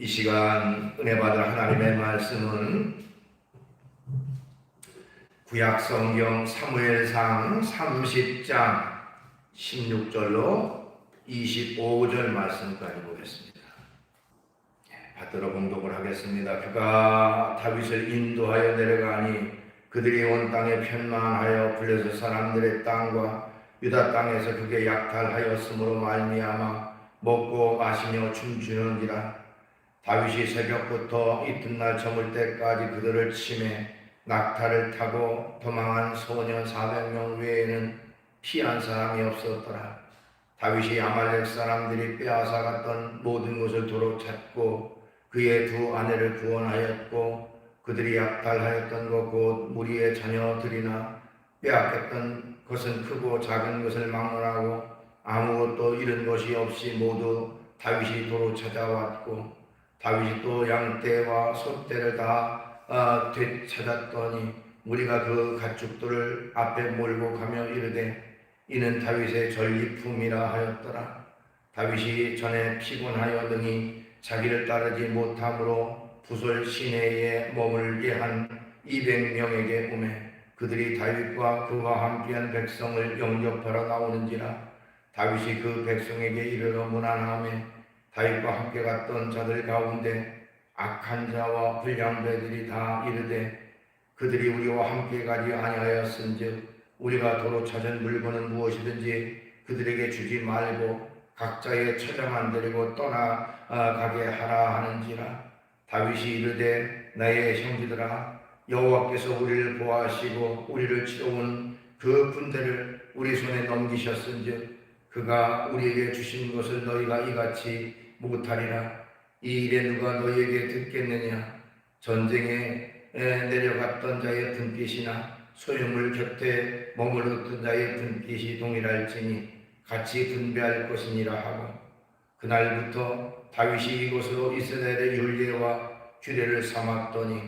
이 시간 은혜 받을 하나님의 말씀은 구약 성경 사무엘상 30장 16절로 25절 말씀까지 보겠습니다. 받들어 봉독을 하겠습니다. 그가 다윗을 인도하여 내려가니 그들이 온 땅에 편만하여 블레셋 사람들의 땅과 유다 땅에서 그게 약탈하였으므로 말미암아 먹고 마시며 춤추는지라. 다윗이 새벽부터 이튿날 저물 때까지 그들을 치매 낙타를 타고 도망한 소년 400명 외에는 피한 사람이 없었더라. 다윗이 아말렉 사람들이 빼앗아갔던 모든 것을 도로 찾고 그의 두 아내를 구원하였고 그들이 약탈하였던 것 곧 무리의 자녀들이나 빼앗겼던 것은 크고 작은 것을 막론하고 아무것도 잃은 것이 없이 모두 다윗이 도로 찾아왔고 다윗이 또 양떼와 소떼를 다 되찾았더니 우리가 그 가축들을 앞에 몰고 가며 이르되 이는 다윗의 전리품이라 하였더라. 다윗이 전에 피곤하여 능히 자기를 따르지 못함으로 부솔 시내에 머물게 한 200명에게 오매 그들이 다윗과 그와 함께한 백성을 영접하러 나오는지라. 다윗이 그 백성에게 이르러 문안하매 다윗과 함께 갔던 자들 가운데 악한 자와 불량배들이 다 이르되 그들이 우리와 함께 가지 아니하였은즉 우리가 도로 찾은 물건은 무엇이든지 그들에게 주지 말고 각자의 처자만 데리고 떠나가게 하라 하는지라. 다윗이 이르되 나의 형제들아 여호와께서 우리를 보호하시고 우리를 치러온 그 군대를 우리 손에 넘기셨은즉 그가 우리에게 주신 것을 너희가 이같이 못하리라. 이 일에 누가 너희에게 듣겠느냐. 전쟁에 내려갔던 자의 분깃이나 소유물 곁에 머물렀던 자의 분깃이 동일할지니 같이 분배할 것이니라 하고 그날부터 다윗이 이곳으로 이스라엘의 율례와 규례를 삼았더니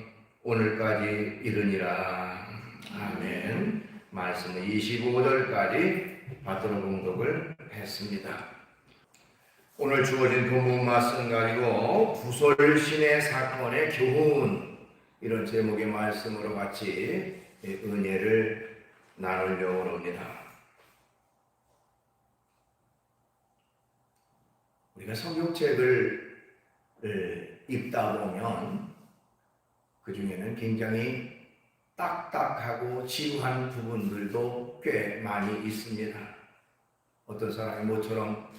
오늘까지 이르니라. 아멘. 말씀은 25절까지 받들어 봉독을 했습니다. 오늘 주어진 본문 말씀 가지고 부솔 시내 사건의 교훈, 이런 제목의 말씀으로 같이 은혜를 나누려고 합니다. 우리가 성경책을 읽다 보면 그 중에는 굉장히 딱딱하고 지루한 부분들도 꽤 많이 있습니다. 어떤 사람이 모처럼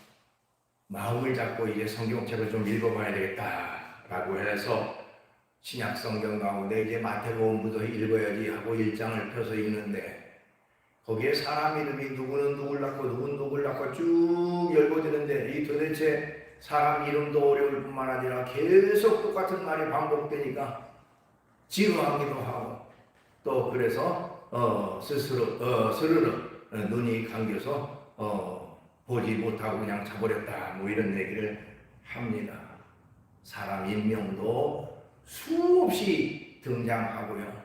마음을 잡고 이제 성경책을 좀 읽어봐야 되겠다라고 해서 신약 성경 가운데 이제 마태복음부터 읽어야지 하고 1장을 펴서 읽는데 거기에 사람 이름이 누구는 누굴 낳고 누구는 누굴 낳고 쭉 열거되는데 이 도대체 사람 이름도 어려울 뿐만 아니라 계속 똑같은 말이 반복되니까 지루하기도 하고 또 그래서 스르르 눈이 감겨서 보지 못하고 그냥 자버렸다 뭐 이런 얘기를 합니다. 사람 인명도 수없이 등장하고요.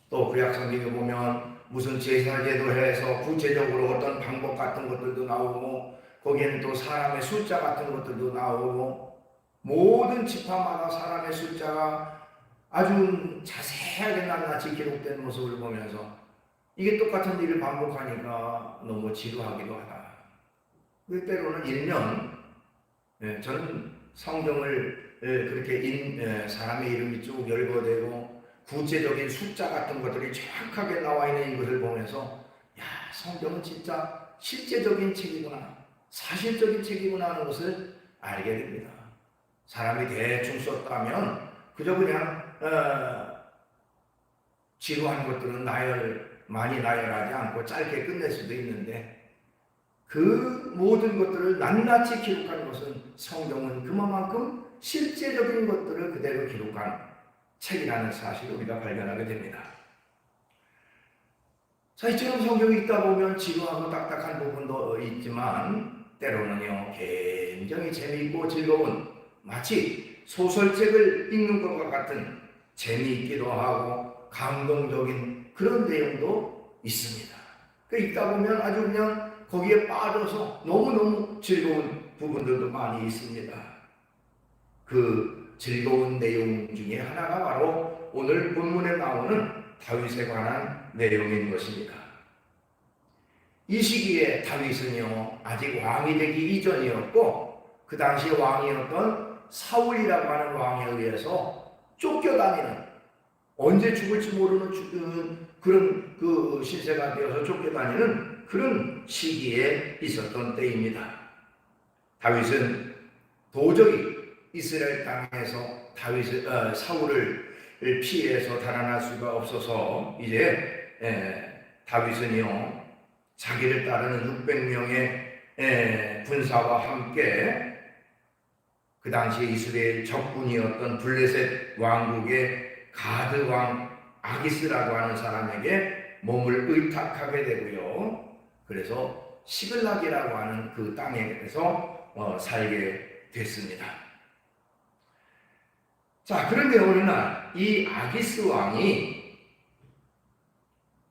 또 구약 성경에 보면 무슨 제사제도 해서 구체적으로 어떤 방법 같은 것들도 나오고 거기에는 또 사람의 숫자 같은 것들도 나오고 모든 지파마다 사람의 숫자가 아주 자세하게 낱낱이 기록된 모습을 보면서 이게 똑같은 일을 반복하니까 너무 지루하기도 하다. 때로는 일면 저는 성경을 그렇게 사람의 이름이 쭉 열거되고 구체적인 숫자 같은 것들이 정확하게 나와 있는 이것을 보면서 야, 성경은 진짜 실제적인 책이구나, 사실적인 책이구나 하는 것을 알게 됩니다. 사람이 대충 썼다면 그저 그냥 지루한 것들은 많이 나열하지 않고 짧게 끝낼 수도 있는데 그 모든 것들을 낱낱이 기록한 것은 성경은 그만큼 실제적인 것들을 그대로 기록한 책이라는 사실을 우리가 발견하게 됩니다. 자, 이처럼 성경이 읽다 보면 지루하고 딱딱한 부분도 있지만 때로는요 굉장히 재미있고 즐거운 마치 소설책을 읽는 것과 같은 재미있기도 하고 감동적인 그런 내용도 있습니다. 그 읽다 보면 아주 그냥 거기에 빠져서 너무너무 즐거운 부분들도 많이 있습니다. 그 즐거운 내용 중에 하나가 바로 오늘 본문에 나오는 다윗에 관한 내용인 것입니다. 이 시기에 다윗은요, 아직 왕이 되기 이전이었고, 그 당시 왕이었던 사울이라고 하는 왕에 의해서 쫓겨다니는, 언제 죽을지 모르는 그런 그 신세가 되어서 쫓겨다니는 그런 시기에 있었던 때입니다. 다윗은 도저히 이스라엘 땅에서 사울을 피해서 달아날 수가 없어서 이제 다윗은요, 자기를 따르는 600명의 군사와 함께 그 당시에 이스라엘 적군이었던 블레셋 왕국의 가드 왕 아기스라고 하는 사람에게 몸을 의탁하게 되고요. 그래서 시글락이라고 하는 그 땅에서 살게 됐습니다. 자, 그런데 어느 날 이 아기스 왕이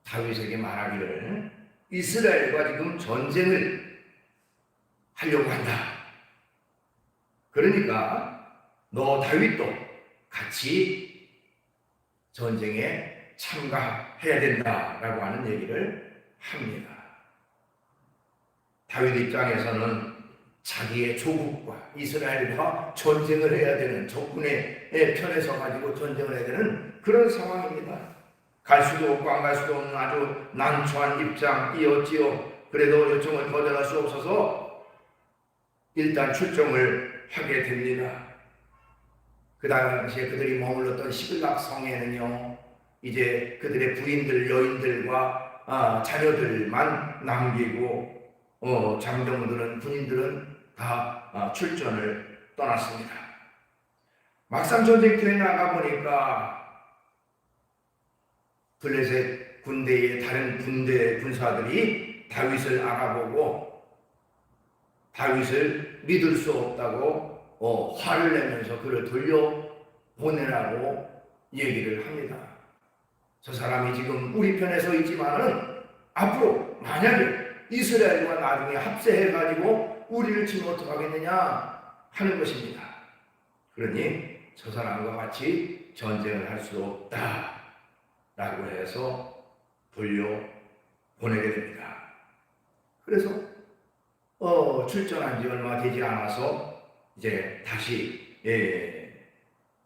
다윗에게 말하기를 이스라엘과 지금 전쟁을 하려고 한다. 그러니까 너 다윗도 같이 전쟁에 참가해야 된다라고 하는 얘기를 합니다. 다윗 입장에서는 자기의 조국과 이스라엘과 전쟁을 해야 되는, 적군의 편에 서가지고 전쟁을 해야 되는 그런 상황입니다. 갈 수도 없고 안 갈 수도 없는 아주 난처한 입장이었지요. 그래도 요청을 거절할 수 없어서 일단 출정을 하게 됩니다. 그 당시에 그들이 머물렀던 시글락 성에는요, 이제 그들의 부인들, 여인들과 자녀들만 남기고 장정들은, 군인들은 다 출전을 떠났습니다. 막상 전쟁터에 나가보니까 블레셋 군대의 다른 군사들이 다윗을 알아보고 다윗을 믿을 수 없다고 화를 내면서 그를 돌려보내라고 얘기를 합니다. 저 사람이 지금 우리 편에 서 있지만은 앞으로 만약에 이스라엘과 나중에 합세해가지고 우리를 치면 어떡하겠느냐 하는 것입니다. 그러니 저 사람과 같이 전쟁을 할 수 없다 라고 해서 돌려보내게 됩니다. 그래서 출전한 지 얼마 되지 않아서 이제 다시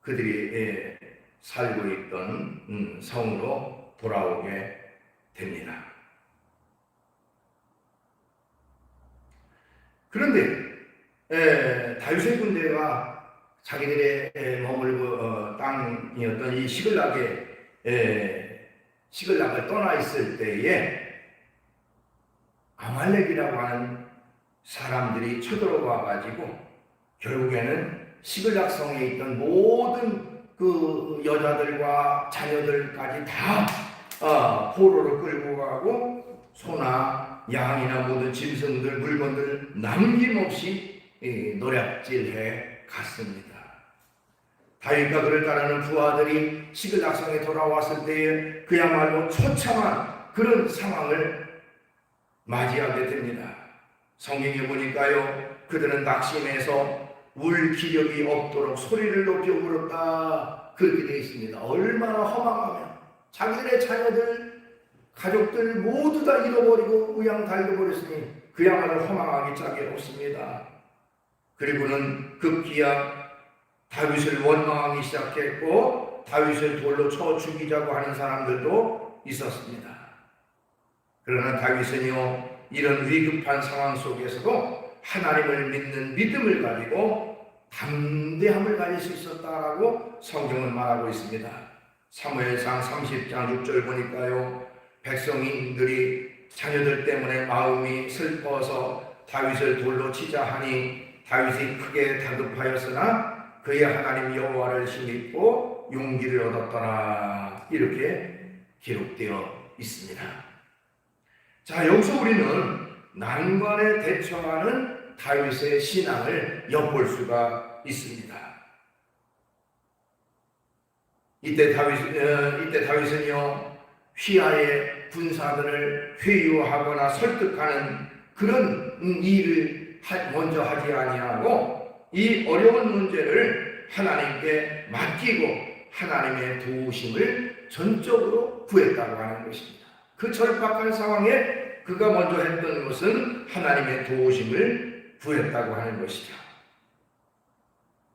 그들이 살고 있던 성으로 돌아오게 됩니다. 그런데 다윗의 군대가 자기들의 머물고 땅이었던 이 시글락을 떠나 있을 때에 아말렉이라고 하는 사람들이 쳐들어와 가지고 결국에는 시글락 성에 있던 모든 그 여자들과 자녀들까지 다 포로로 끌고 가고 소나 양이나 모든 짐승들, 물건들 남김없이 노략질해 갔습니다. 다윗과 그를 따르는 부하들이 시글락 성에 돌아왔을 때에 그야말로 처참한 그런 상황을 맞이하게 됩니다. 성경에 보니까요, 그들은 낙심해서 울 기력이 없도록 소리를 높여 울었다 그렇게 되어 있습니다. 얼마나 허망하면 자기들의 자녀들, 가족들 모두 다 잃어버리고 우양달려버렸으니 그야말로 허망하기 짝이 없습니다. 그리고는 급기야 다윗을 원망하기 시작했고 다윗을 돌로 쳐 죽이자고 하는 사람들도 있었습니다. 그러나 다윗은요, 이런 위급한 상황 속에서도 하나님을 믿는 믿음을 가지고 담대함을 가질 수 있었다라고 성경은 말하고 있습니다. 사무엘상 30장 6절 보니까요, 백성인들이 자녀들 때문에 마음이 슬퍼서 다윗을 돌로 치자 하니 다윗이 크게 다급하였으나 그의 하나님 여호와를 힘입고 용기를 얻었더라 이렇게 기록되어 있습니다. 자, 여기서 우리는 난관에 대처하는 다윗의 신앙을 엿볼 수가 있습니다. 이때 다윗은요, 휘하의 군사들을 회유하거나 설득하는 그런 일을 먼저 하지 아니하고 이 어려운 문제를 하나님께 맡기고 하나님의 도우심을 전적으로 구했다고 하는 것입니다. 그 절박한 상황에 그가 먼저 했던 것은 하나님의 도우심을 구했다고 하는 것이죠.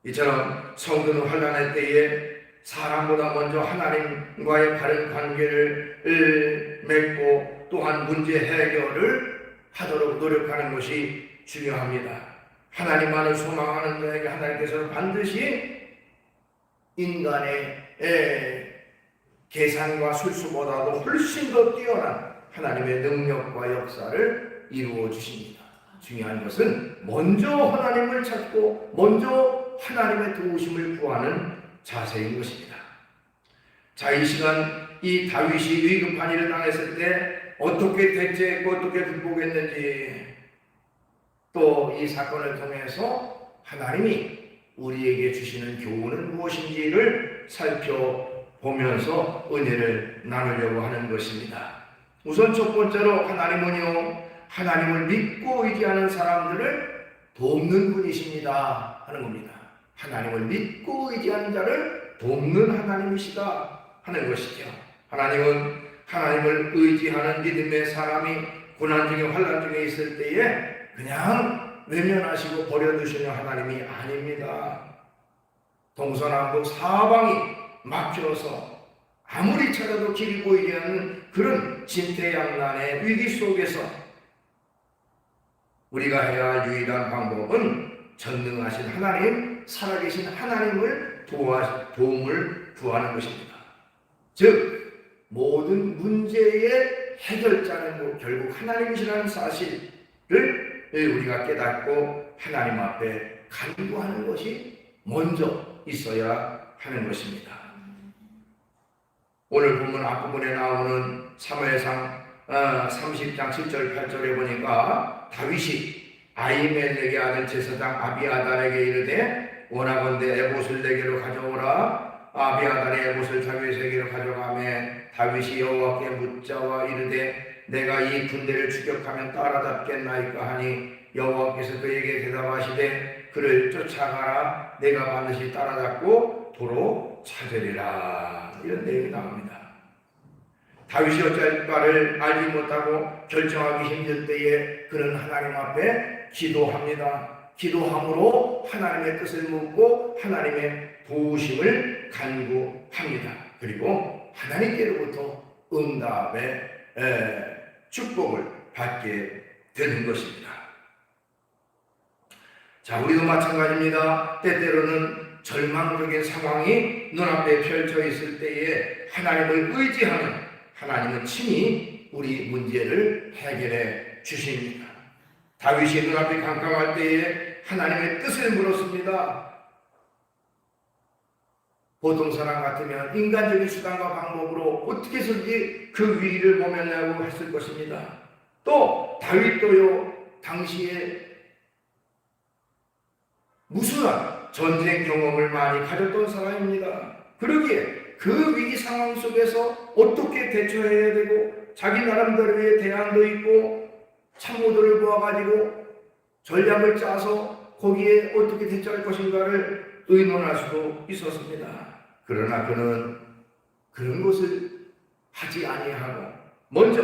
이처럼 성도는 환난의 때에 사람보다 먼저 하나님과의 바른 관계를 맺고 또한 문제 해결을 하도록 노력하는 것이 중요합니다. 하나님만을 소망하는 자에게 하나님께서는 반드시 인간의 계산과 술수보다도 훨씬 더 뛰어난 하나님의 능력과 역사를 이루어 주십니다. 중요한 것은 먼저 하나님을 찾고 먼저 하나님의 도우심을 구하는 자세인 것입니다. 자, 이 시간 이 다윗이 위급한 일을 당했을 때 어떻게 대처했고 어떻게 극복했는지, 또 이 사건을 통해서 하나님이 우리에게 주시는 교훈은 무엇인지를 살펴보면서 은혜를 나누려고 하는 것입니다. 우선 첫 번째로 하나님은요, 하나님을 믿고 의지하는 사람들을 돕는 분이십니다 하는 겁니다. 하나님을 믿고 의지하는 자를 돕는 하나님이시다 하는 것이죠. 하나님은 하나님을 의지하는 믿음의 사람이 고난 중에 환난 중에 있을 때에 그냥 외면하시고 버려두시는 하나님이 아닙니다. 동서남북 사방이 막혀서 아무리 찾아도 길이 보이지 않는 그런 진퇴양난의 위기 속에서 우리가 해야 할 유일한 방법은 전능하신 하나님, 살아계신 하나님을 도움을 구하는 것입니다. 즉 모든 문제의 해결자는 결국 하나님이시라는 사실을 우리가 깨닫고 하나님 앞에 간구하는 것이 먼저 있어야 하는 것입니다. 오늘 본문 앞부분에 나오는 사무엘상 30장 7절 8절에 보니까 다윗이 아히멜렉의 아들 제사장 아비아달에게 이르되 원하건대 에봇을 내게로 가져오라. 아비아달이 에봇을 다윗에게로 가져가매 다윗이 여호와께 묻자와 이르되 내가 이 군대를 추격하면 따라잡겠나이까 하니 여호와께서 그에게 대답하시되 그를 쫓아가라. 내가 반드시 따라잡고 도로 찾으리라. 이런 내용이 나옵니다. 다윗이 어찌할 바를 알지 못하고 결정하기 힘들 때에 그는 하나님 앞에 기도합니다. 기도함으로 하나님의 뜻을 묻고 하나님의 도우심을 간구합니다. 그리고 하나님께로부터 응답의 축복을 받게 되는 것입니다. 자, 우리도 마찬가지입니다. 때때로는 절망적인 상황이 눈앞에 펼쳐 있을 때에 하나님을 의지하면 하나님은 친히 우리 문제를 해결해 주십니다. 다윗이 눈앞이 깜깜할 때에 하나님의 뜻을 물었습니다. 보통 사람 같으면 인간적인 수단과 방법으로 어떻게 해서든지 그 위기를 모면하려고 했을 것입니다. 또 다윗도요, 당시에 무수한 전쟁 경험을 많이 가졌던 사람입니다. 그러기에 그 위기 상황 속에서 어떻게 대처해야 되고 자기 나름대로의 대안도 있고 참모들을 모아가지고 전략을 짜서 거기에 어떻게 대처할 것인가를 의논할 수도 있었습니다. 그러나 그는 그런 것을 하지 아니하고 먼저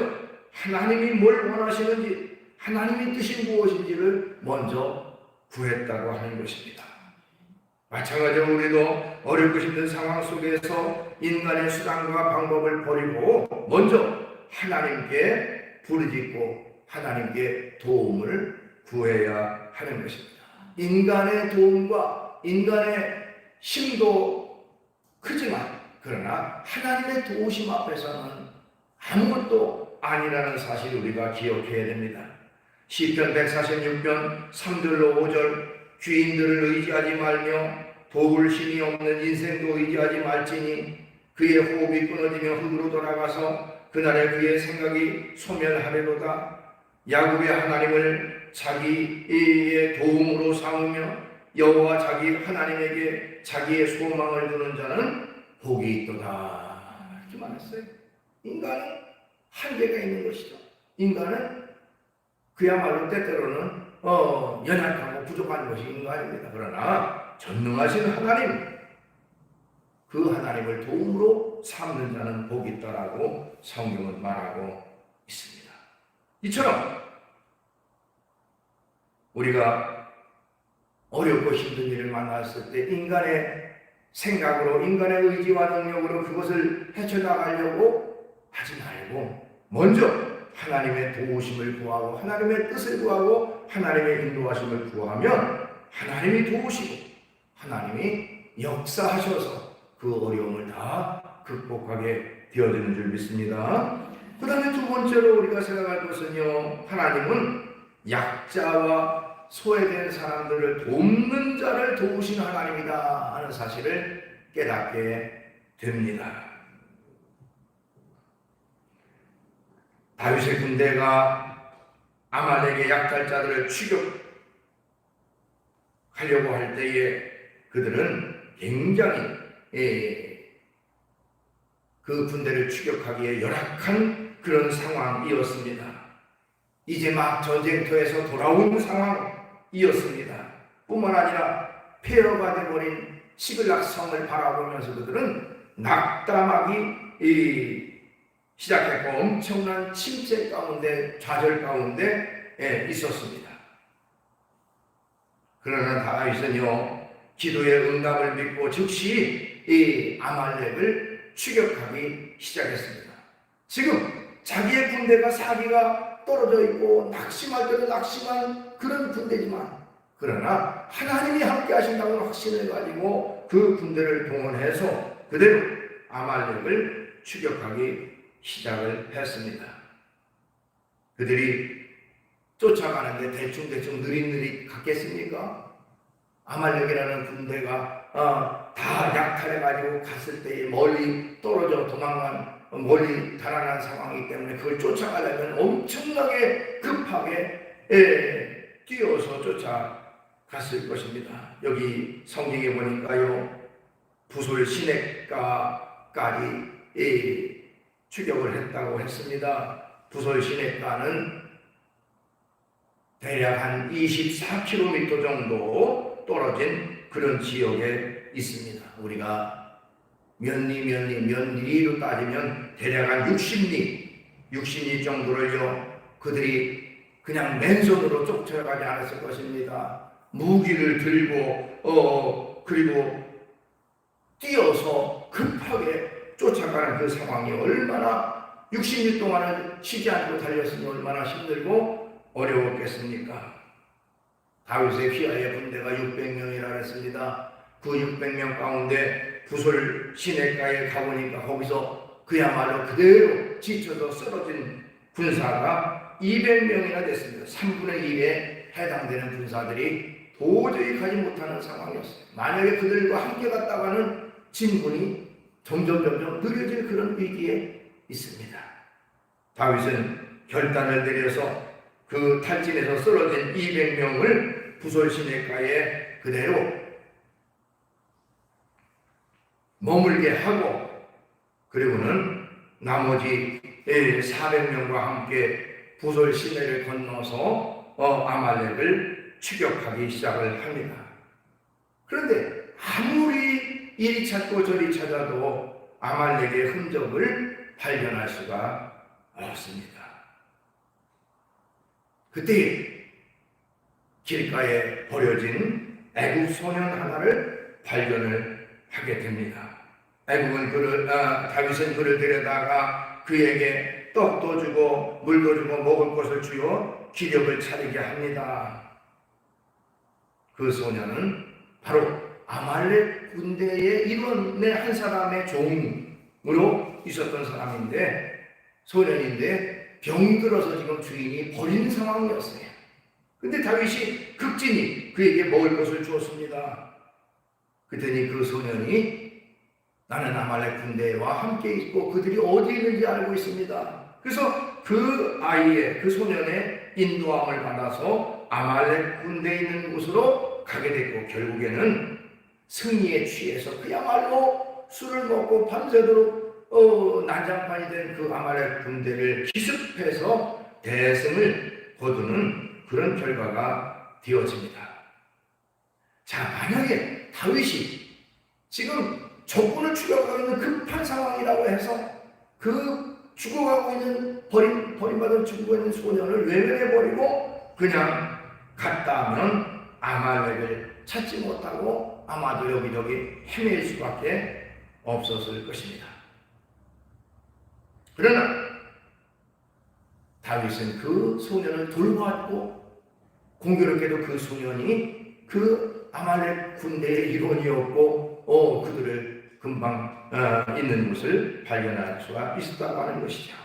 하나님이 뭘 원하시는지, 하나님의 뜻이 무엇인지를 먼저 구했다고 하는 것입니다. 마찬가지로 우리도 어렵고 힘든 상황 속에서 인간의 수단과 방법을 버리고 먼저 하나님께 부르짖고 하나님께 도움을 구해야 하는 것입니다. 인간의 도움과 인간의 힘도 크지만 그러나 하나님의 도우심 앞에서는 아무것도 아니라는 사실을 우리가 기억해야 됩니다. 시편 146편 3절로 5절 귀인들을 의지하지 말며 도울 힘이 없는 인생도 의지하지 말지니 그의 호흡이 끊어지며 흙으로 돌아가서 그날에 그의 생각이 소멸하리로다. 야곱의 하나님을 자기의 도움으로 삼으며 여호와 자기 하나님에게 자기의 소망을 두는 자는 복이 있도다. 이렇게 말했어요. 인간은 한계가 있는 것이죠. 인간은 그야말로 때때로는 연약하고 부족한 것이 인간입니다. 그러나 전능하신 하나님, 그 하나님을 도움으로 삼는 자는 복이 있다라고 성경은 말하고 있습니다. 이처럼 우리가 어렵고 힘든 일을 만났을 때 인간의 생각으로, 인간의 의지와 능력으로 그것을 헤쳐나가려고 하지 말고 먼저 하나님의 도우심을 구하고 하나님의 뜻을 구하고 하나님의 인도하심을 구하면 하나님이 도우시고 하나님이 역사하셔서 그 어려움을 다 극복하게 되어지는 줄 믿습니다. 그 다음에 두 번째로 우리가 생각할 것은요, 하나님은 약자와 소외된 사람들을 돕는 자를 도우신 하나님이다 하는 사실을 깨닫게 됩니다. 다윗의 군대가 아말렉의 약탈자들을 추격하려고 할 때에 그들은 굉장히 그 군대를 추격하기에 열악한 그런 상황이었습니다. 이제 막 전쟁터에서 돌아온 상황이었습니다. 뿐만 아니라 폐허가 되어버린 시글락 성을 바라보면서 그들은 낙담하기 시작했고 엄청난 침체 가운데, 좌절 가운데 있었습니다. 그러나 다윗은요, 기도의 응답을 믿고 즉시 이 아말렉을 추격하기 시작했습니다. 지금 자기의 군대가 사기가 떨어져 있고 낙심할 때도 낙심한 그런 군대지만, 그러나 하나님이 함께 하신다는 확신을 가지고 그 군대를 동원해서 그대로 아말렉을 추격하기 시작을 했습니다. 그들이 쫓아가는데 대충 느릿느릿 갔겠습니까? 아말렉이라는 군대가 다 약탈해가지고 갔을 때에 멀리 떨어져 멀리 달아난 상황이기 때문에 그걸 쫓아가려면 엄청나게 급하게 뛰어서 쫓아갔을 것입니다. 여기 성경에 보니까요, 부솔 시냇가까지 추격을 했다고 했습니다. 부솔 시냇가는 대략 한 24km 정도 떨어진 그런 지역에 있습니다. 우리가 면리로 따지면 대략 한 60리 정도를요, 그들이 그냥 맨손으로 쫓아가지 않았을 것입니다. 무기를 들고 그리고 뛰어서 급하게 쫓아가는 그 상황이 얼마나 60리 동안은 쉬지 않고 달렸으니 얼마나 힘들고 어려웠겠습니까? 다윗의 휘하의 군대가 600명이라 했습니다. 그 600명 가운데 부솔 시냇가에 가보니까 거기서 그야말로 그대로 지쳐서 쓰러진 군사가 200명이나 됐습니다. 3분의 1에 해당되는 군사들이 도저히 가지 못하는 상황이었어요. 만약에 그들과 함께 갔다가는 진군이 점점 느려질 그런 위기에 있습니다. 다윗은 결단을 내려서 그 탈진에서 쓰러진 200명을 부솔 시냇가에 그대로 머물게 하고, 그리고는 나머지 400명과 함께 부솔 시내를 건너서 아말렉을 추격하기 시작을 합니다. 그런데 아무리 이리 찾고 저리 찾아도 아말렉의 흔적을 발견할 수가 없습니다. 그때 길가에 버려진 애굽 소년 하나를 발견을 하게 됩니다. 다윗은 그를 데려다가 그에게 떡도 주고 물도 주고 먹을 것을 주어 기력을 차리게 합니다. 그 소년은 바로 아말렉 군대의 일원의 한 사람의 종으로 있었던 사람인데, 소년인데 병들어서 지금 주인이 버린 상황이었어요. 근데 다윗이 극진히 그에게 먹을 것을 주었습니다. 그랬더니 그 소년이 나는 아말렉 군대와 함께 있고 그들이 어디 있는지 알고 있습니다. 그래서 그 소년의 인도함을 받아서 아말렉 군대에 있는 곳으로 가게 됐고, 결국에는 승리에 취해서 그야말로 술을 먹고 밤새도록 난장판이 된 그 아말렉 군대를 기습해서 대승을 거두는 그런 결과가 되어집니다. 자, 만약에 다윗이 지금 적군을 추격하고 있는 급한 상황이라고 해서 그 죽어가고 있는 버림받은 죽고 있는 소년을 외면해버리고 그냥 갔다 하면 아말렉을 찾지 못하고 아마도 여기저기 헤맬 수밖에 없었을 것입니다. 그러나 다윗은 그 소년을 돌보았고 공교롭게도 그 소년이 그 아말렉 군대의 일원이었고 그들을 금방 있는 곳을 발견할 수가 있었다고 하는 것이죠.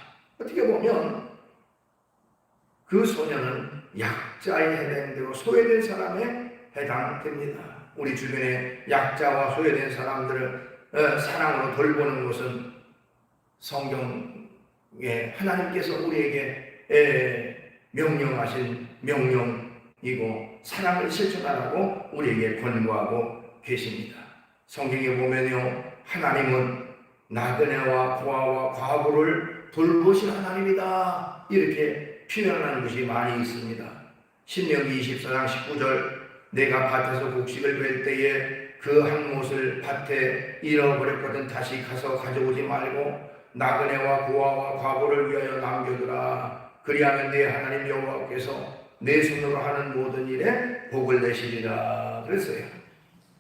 어떻게 보면 그 소년은 약자에 해당되고 소외된 사람에 해당됩니다. 우리 주변에 약자와 소외된 사람들을 사랑으로 돌보는 것은 성경에 하나님께서 우리에게 명령하신 명령이고 사랑을 실천하라고 우리에게 권고하고 계십니다. 성경에 보면요, 하나님은 나그네와 고아와 과부를 돌보신 하나님이다 이렇게 표현하는 것이 많이 있습니다. 신명기 24장 19절 내가 밭에서 곡식을 뺄 때에 그 한 못을 밭에 잃어버렸거든 다시 가서 가져오지 말고 나그네와 고아와 과부를 위하여 남겨두라. 그리하면 내 하나님 여호와께서 내 손으로 하는 모든 일에 복을 내시리라 그랬어요.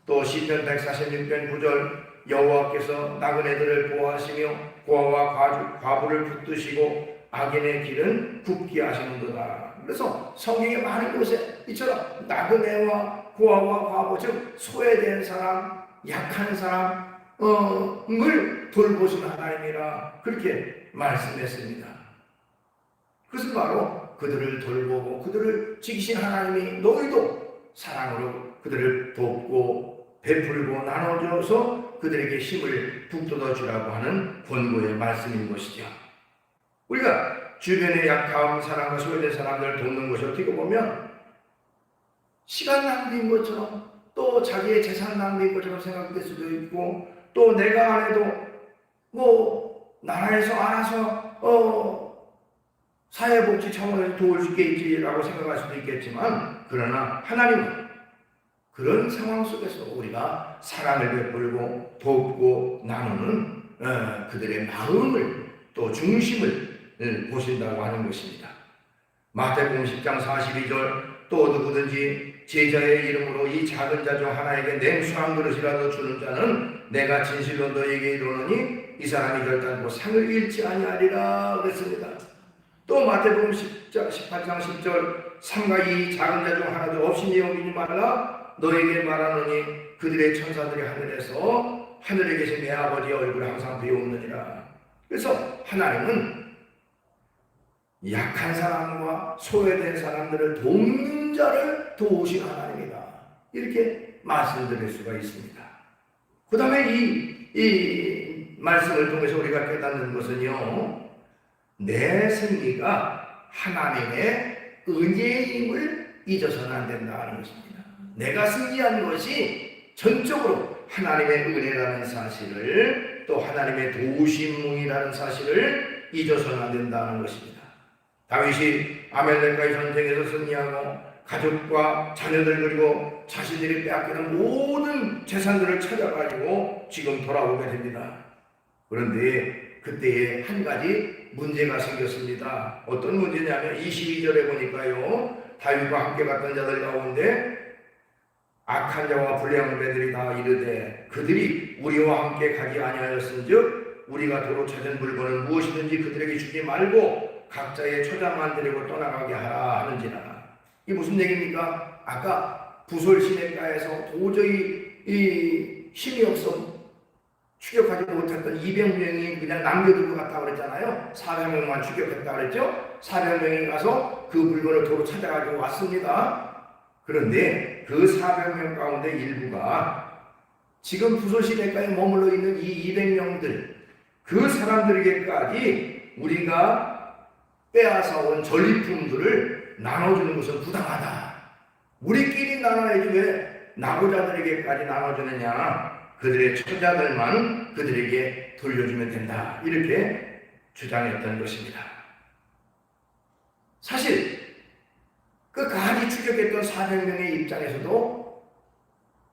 또 시편 146편 9절 여호와께서 나그네들을 보호하시며 고아와 과부를 붙드시고 악인의 길은 굽게 하시는도다. 그래서 성경의 많은 곳에 이처럼 나그네와 고아와 과부 즉 소외된 사람, 약한 사람을 돌보시는 하나님이라 그렇게 말씀했습니다. 그것은 바로 그들을 돌보고 그들을 지키신 하나님이 너희도 사랑으로 그들을 돕고 베풀고 나눠줘서 그들에게 힘을 북돋아 주라고 하는 권고의 말씀인 것이죠. 우리가 주변에 약한 사람과 소외된 사람들을 돕는 것이 어떻게 보면 시간 낭비인 것처럼 또 자기의 재산 낭비인 것처럼 생각될 수도 있고 또 내가 안 해도 나라에서 알아서 사회복지 차원에서 도울 수 있겠지라고 생각할 수도 있겠지만 그러나 하나님은 그런 상황 속에서 우리가 사랑을 베풀고 돕고 나누는 그들의 마음을 또 중심을 보신다고 하는 것입니다. 마태복음 10장 42절 또 누구든지 제자의 이름으로 이 작은 자 중 하나에게 냉수 한 그릇이라도 주는 자는 내가 진실로 너에게 이르노니 이 사람이 결단코 상을 잃지 아니하리라 그랬습니다. 또 마태복음 18장 10절 삼가 이 작은 자 중 하나도 없이 여기지 말라 너에게 말하노니 그들의 천사들이 하늘에 계신 내 아버지의 얼굴을 항상 배우느니라. 그래서 하나님은 약한 사람과 소외된 사람들을 돕는 자를 도우신 하나님이다 이렇게 말씀드릴 수가 있습니다. 그 다음에 이 말씀을 통해서 우리가 깨닫는 것은요, 내 승리가 하나님의 은혜임을 잊어서는 안 된다는 것입니다. 내가 승리한 것이 전적으로 하나님의 은혜라는 사실을 또 하나님의 도우심이라는 사실을 잊어서는 안 된다는 것입니다. 다윗이 아말렉과의 전쟁에서 승리하고 가족과 자녀들 그리고 자신들이 빼앗기는 모든 재산들을 찾아가지고 지금 돌아오게 됩니다. 그런데 그때에 한 가지 문제가 생겼습니다. 어떤 문제냐면 22절에 보니까요, 다윗과 함께 갔던 자들 가운데 악한 자와 불량한 자들이 다 이르되 그들이 우리와 함께 가지 아니하였은즉 우리가 도로 찾은 물건을 무엇이든지 그들에게 주지 말고 각자의 처자만 데리고 떠나가게 하라 하는지라. 이게 무슨 얘기입니까? 아까 부솔 시냇가에서 도저히 이 힘이 없어 추격하지 못했던 200명이 그냥 남겨두고 갔다 그랬잖아요. 400명만 추격했다 그랬죠. 400명이 가서 그 물건을 도로 찾아가지고 왔습니다. 그런데 그 400명 가운데 일부가 지금 부솔 시냇가에 머물러 있는 이 200명들 그 사람들에게까지 우리가 빼앗아 온 전리품들을 나눠주는 것은 부당하다. 우리끼리 나눠야지 왜 나고자들에게까지 나눠주느냐. 그들의 처자들만 그들에게 돌려주면 된다. 이렇게 주장했던 것입니다. 사실 끝까지 추격했던 400명의 입장에서도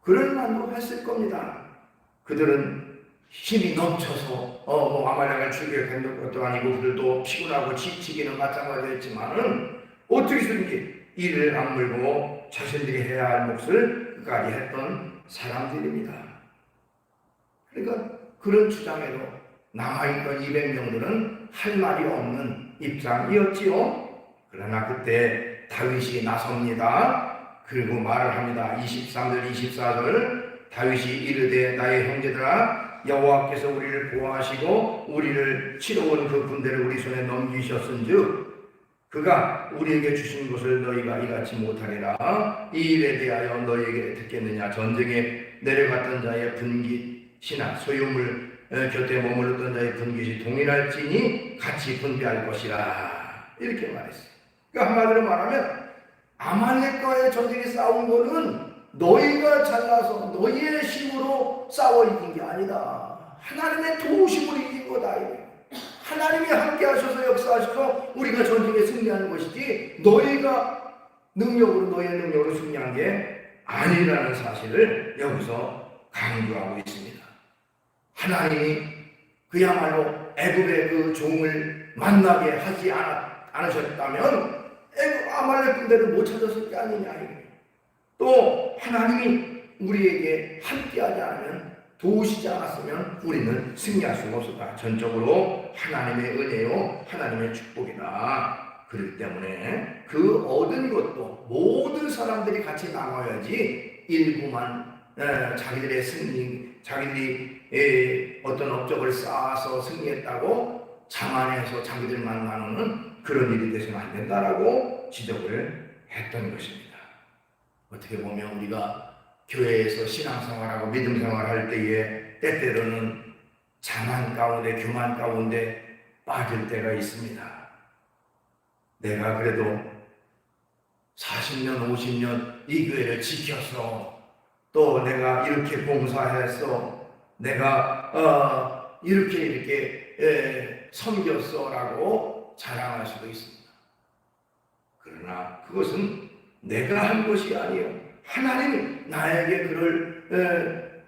그런 만도 했을 겁니다. 그들은 힘이 넘쳐서 아말렉을 죽여야 것도 아니고 그들도 피곤하고 지치기는 마찬가지였지만은 어떻게든지 이를 악물고 자신들이 해야 할 몫을 끝까지 했던 사람들입니다. 그러니까 그런 주장에도 남아있던 200명들은 할 말이 없는 입장이었지요. 그러나 그때 다윗이 나섭니다. 그리고 말을 합니다. 23절 24절 다윗이 이르되 나의 형제들아 여호와께서 우리를 보호하시고 우리를 치러 온 그 군대를 우리 손에 넘기셨은즉 그가 우리에게 주신 것을 너희가 이같이 못하리라. 이 일에 대하여 너희에게 듣겠느냐. 전쟁에 내려갔던 자의 분깃이나 소유물 곁에 머물렀던 자의 분깃이 동일할지니 같이 분배할 것이라. 이렇게 말했어요. 그러니까 한마디로 말하면 아말렉과의 전쟁에 싸운 거는 너희가 잘나서 너희의 힘으로 싸워 이긴 게 아니다. 하나님의 도우심으로 이긴 거다. 하나님이 함께 하셔서 역사하셔서 우리가 전쟁에 승리하는 것이지 너희가 너희의 능력으로 승리한 게 아니라는 사실을 여기서 강조하고 있습니다. 하나님이 그야말로 애굽의 그 종을 만나게 하지 않으셨다면 아말렉 군대를 못 찾았을 게 아니냐. 또 하나님이 우리에게 함께하지 않으면 도우시지 않았으면 우리는 승리할 수가 없었다. 전적으로 하나님의 은혜요 하나님의 축복이다. 그렇기 때문에 그 얻은 것도 모든 사람들이 같이 나눠야지 일부만 자기들의 승리, 자기들이 어떤 업적을 쌓아서 승리했다고 자만해서 자기들만 나누는 그런 일이 되서는 안 된다라고 지적을 했던 것입니다. 어떻게 보면 우리가 교회에서 신앙생활하고 믿음생활할 때에 때때로는 자만 가운데 교만 가운데 빠질 때가 있습니다. 내가 그래도 40년 50년 이 교회를 지켰어. 또 내가 이렇게 봉사했어. 내가 이렇게 섬겼어 라고 자랑할 수도 있습니다. 그러나 그것은 내가 한 것이 아니에요. 하나님이 나에게 그를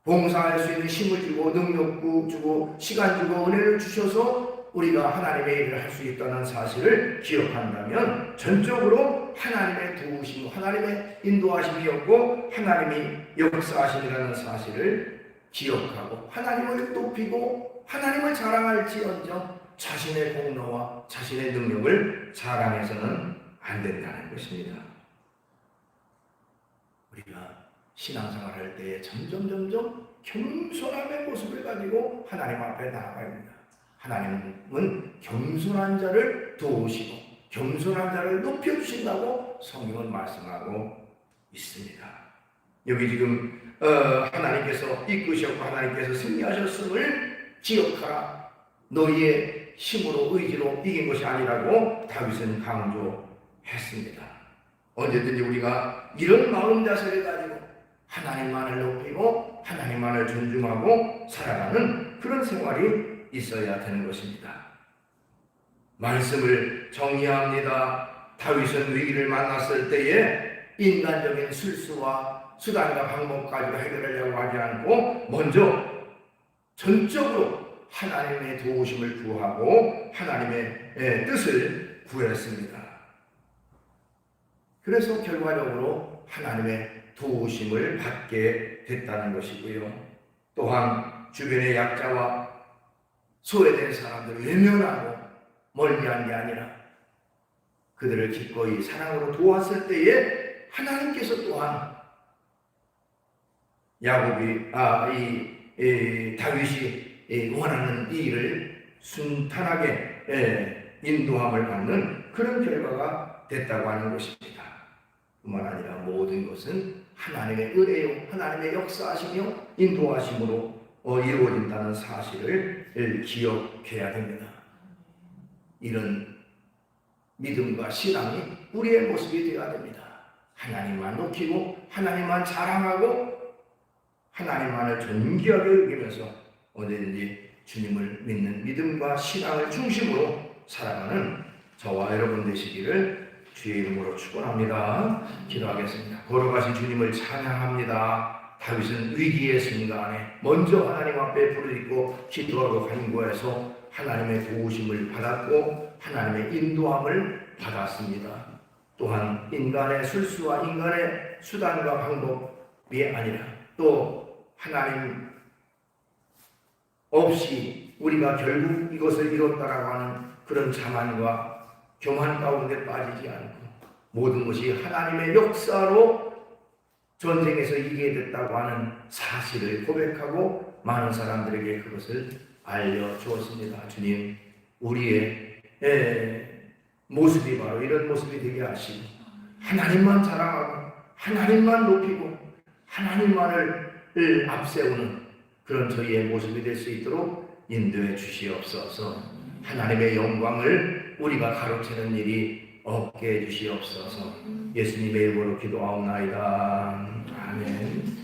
봉사할 수 있는 힘을 주고 능력 주고 시간 주고 은혜를 주셔서 우리가 하나님의 일을 할 수 있다는 사실을 기억한다면 전적으로 하나님의 도우심, 하나님의 인도하심이었고 하나님이 역사하심이라는 사실을 기억하고 하나님을 높이고 하나님을 자랑할지언정 자신의 공로와 자신의 능력을 자랑해서는 안 된다는 것입니다. 우리가 신앙생활할 때에 점점 겸손함의 모습을 가지고 하나님 앞에 나아가야 합니다. 하나님은 겸손한 자를 도우시고 겸손한 자를 높여주신다고 성경은 말씀하고 있습니다. 여기 지금 하나님께서 이끄셨고 하나님께서 승리하셨음을 기억하라. 너희의 힘으로 의지로 이긴 것이 아니라고 다윗은 강조했습니다. 언제든지 우리가 이런 마음 자세를 가지고 하나님만을 높이고 하나님만을 존중하고 살아가는 그런 생활이 있어야 되는 것입니다. 말씀을 정리합니다. 다윗은 위기를 만났을 때에 인간적인 실수와 수단과 방법 가지고 해결하려고 하지 않고 먼저 전적으로 하나님의 도우심을 구하고 하나님의 뜻을 구했습니다. 그래서 결과적으로 하나님의 도우심을 받게 됐다는 것이고요. 또한 주변의 약자와 소외된 사람들을 외면하고 멀리한 게 아니라 그들을 기꺼이 사랑으로 도왔을 때에 하나님께서 또한 다윗이 원하는 이 일을 순탄하게 인도함을 받는 그런 결과가 됐다고 하는 것입니다. 뿐만 아니라 모든 것은 하나님의 은혜요 하나님의 역사하시며 인도하심으로 이루어진다는 사실을 기억해야 됩니다. 이런 믿음과 신앙이 우리의 모습이 되어야 됩니다. 하나님만 높이고 하나님만 자랑하고 하나님만을 존귀하게 여기면서 언제든지 주님을 믿는 믿음과 신앙을 중심으로 살아가는 저와 여러분 되시기를 주의 이름으로 축원합니다. 기도하겠습니다. 걸어가신 주님을 찬양합니다. 다윗은 위기의 순간에 먼저 하나님 앞에 부르짖고 기도하고 간구해서 하나님의 도우심을 받았고 하나님의 인도함을 받았습니다. 또한 인간의 술수와 인간의 수단과 방법이 아니라 또 하나님 없이 우리가 결국 이것을 이뤘다라고 하는 그런 자만과 교만 가운데 빠지지 않고 모든 것이 하나님의 역사로 전쟁에서 이기게 됐다고 하는 사실을 고백하고 많은 사람들에게 그것을 알려주었습니다. 주님, 우리의 모습이 바로 이런 모습이 되게 하시고 하나님만 자랑하고 하나님만 높이고 하나님만을 앞세우는 그런 저희의 모습이 될 수 있도록 인도해 주시옵소서. 하나님의 영광을 우리가 가로채는 일이 없게 해 주시옵소서. 예수님의 이름으로 기도하옵나이다. 아멘.